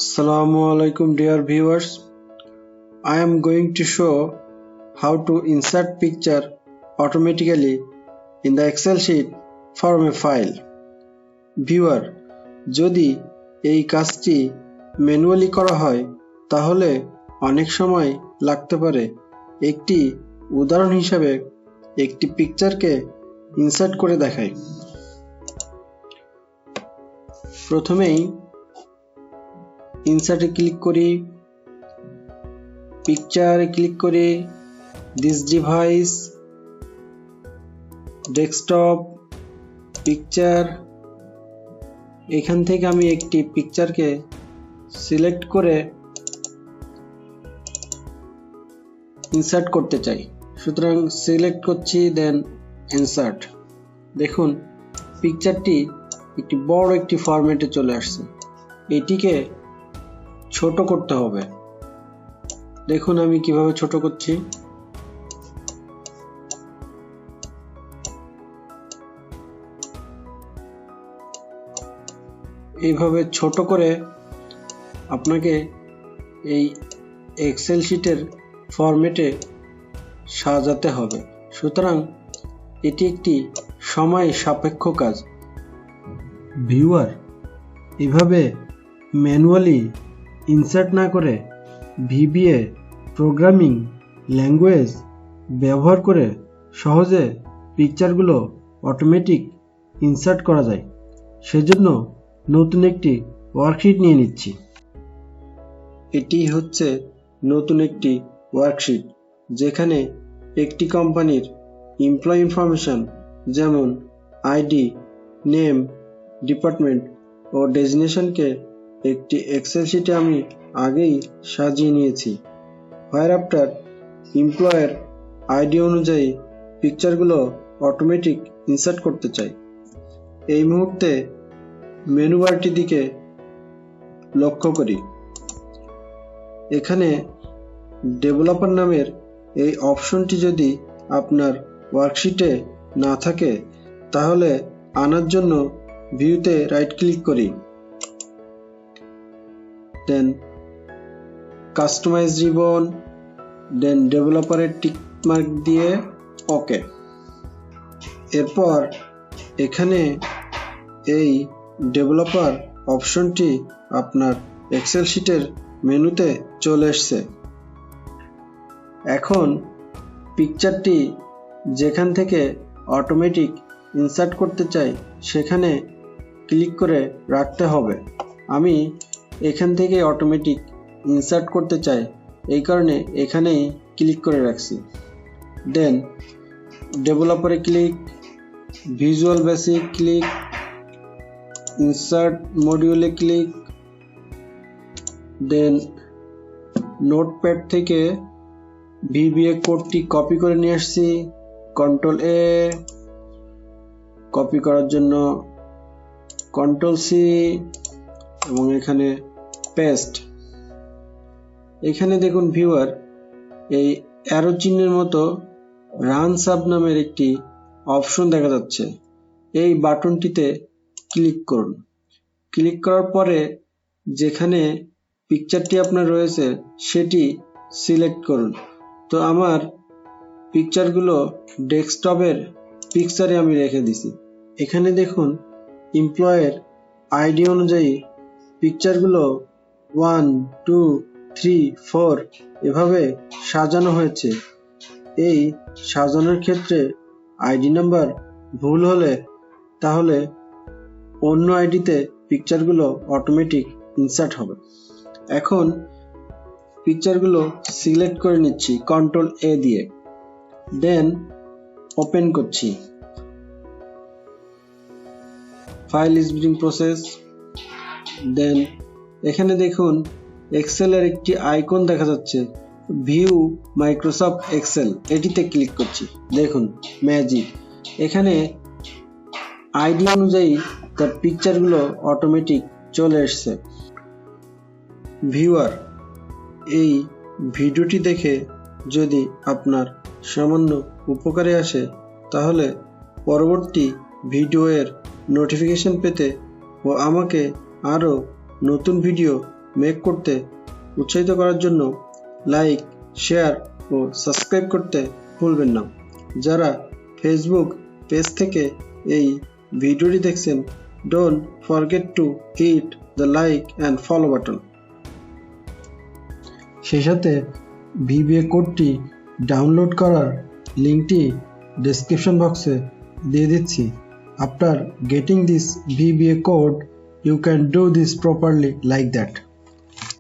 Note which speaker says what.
Speaker 1: Assalamu alaikum dear viewers. I am going to show how to insert picture automatically in the Excel sheet from a file. Viewer, যদি এই কাজটি manually করা হয় তাহলে অনেক সময় লাগতে পারে। একটি উদাহরণ হিসেবে একটি পিকচারকে ইনসার্ট করে দেখাই। প্রথমেই ইনসার্টে ক্লিক করি, পিকচারে ক্লিক করি, দিস ডিভাইস, ডেস্কটপ, পিকচার। এখান থেকে আমি একটি পিকচারকে সিলেক্ট করে ইনসার্ট করতে চাই, সুতরাং সিলেক্ট করছি, দেন ইনসার্ট। দেখুন পিকচারটি একটি বড় একটি ফরম্যাটে চলে আসছে। এটিকে ছোট করতে হবে। দেখুন আমি কিভাবে ছোট করছি। এইভাবে ছোট করে আপনাকে এই এক্সেল শিটের ফরম্যাটে সাজাতে হবে। সুতরাং এটি একটি সময় সাপেক্ষ কাজ। ভিউয়ার, এভাবে ম্যানুয়ালি ইনসার্ট না করে VBA প্রোগ্রামিং ল্যাঙ্গুয়েজ ব্যবহার করে সহজে পিকচারগুলো অটোমেটিক ইনসার্ট করা যায়। সেজন্য নতুন একটি ওয়ার্কশিট নিয়ে নিচ্ছি। এটি হচ্ছে নতুন একটি ওয়ার্কশিট, যেখানে একটি কোম্পানির এমপ্লয়ি ইনফরমেশন যেমন আইডি, নেম, ডিপার্টমেন্ট ও ডেজিগনেশনকে একটি এক্সেল শিটে আমি আগেই সাজিয়ে নিয়েছি। হোয়ার আফটার এমপ্লয়ের আইডি অনুযায়ী পিকচারগুলো অটোমেটিক ইনসার্ট করতে চাই। এই মুহূর্তে মেনু বারটির দিকে লক্ষ্য করি। এখানে ডেভেলপার নামের এই অপশনটি যদি আপনার ওয়ার্কশিটে না থাকে তাহলে আনার জন্য ভিউতে রাইট ক্লিক করি, দেন কাস্টমাইজ রিবন, দেন ডেভেলপারের টিক মার্ক দিয়ে ওকে। এরপর এখানে এই ডেভেলপার অপশনটি আপনার এক্সেল শিটের মেনুতে চলে এসেছে। এখন পিকচারটি যেখান থেকে অটোমেটিক ইনসার্ট করতে চাই সেখানে ক্লিক করে রাখতে হবে। আমি এখান থেকে অটোমেটিক ইনসার্ট করতে চাই, এই কারণে এখানেই ক্লিক করে রাখছি। দেন ডেভেলপারে click, visual basic click, insert মডিউলে ক্লিক, দেন নোটপ্যাড থেকে VBA কোডটি কপি করে নিয়ে আসছি, Ctrl+A, কপি করার জন্য Ctrl+C এবং এখানে পেস্ট। এখানে দেখুন ভিউয়ার, এই অ্যারো চিহ্নের মতো রান সাব নামের একটি অপশন দেখা যাচ্ছে। এই বাটনটিতে ক্লিক করুন। ক্লিক করার পরে যেখানে পিকচারটি আপনার রয়েছে সেটি সিলেক্ট করুন। তো আমার পিকচারগুলো ডেস্কটপের পিকচারে আমি রেখে দিছি। এখানে দেখুন এমপ্লয়ের আইডি অনুযায়ী পিকচারগুলো 1, 2, 3, 4 এভাবে সাজানো হয়েছে। এই সাজানোর ক্ষেত্রে আইডি নাম্বার ভুল হলে তাহলে অন্য আইডিতে পিকচারগুলো অটোমেটিক ইনসার্ট হবে। এখন পিকচারগুলো সিলেক্ট করে নিচ্ছি Ctrl+A দিয়ে, দেন ওপেন করছি। File is being process. Then এখানে দেখুন এক্সেলের একটি আইকন দেখা যাচ্ছে, ভিউ মাইক্রোসফট এক্সেল, এটিতে ক্লিক করছি। দেখুন ম্যাজিক, এখানে আইডি অনুযায়ী তার পিকচারগুলো অটোমেটিক চলে এসছে। ভিউয়ার, এই ভিডিওটি দেখে যদি আপনার সামান্য উপকারে আসে তাহলে পরবর্তী ভিডিওর নোটিফিকেশন পেতে ও আমাকে আরও নতুন ভিডিও মেক করতে উৎসাহিত করার জন্য লাইক, শেয়ার ও সাবস্ক্রাইব করতে ভুলবেন না। যারা ফেসবুক পেজ থেকে এই ভিডিওটি দেখছেন, don't forget to hit the like and follow button. সেই সাথে VBA কোডটি ডাউনলোড করার লিঙ্কটি ডেসক্রিপশন বক্সে দিয়ে দিচ্ছি। After getting this VBA code, you can do this properly like that.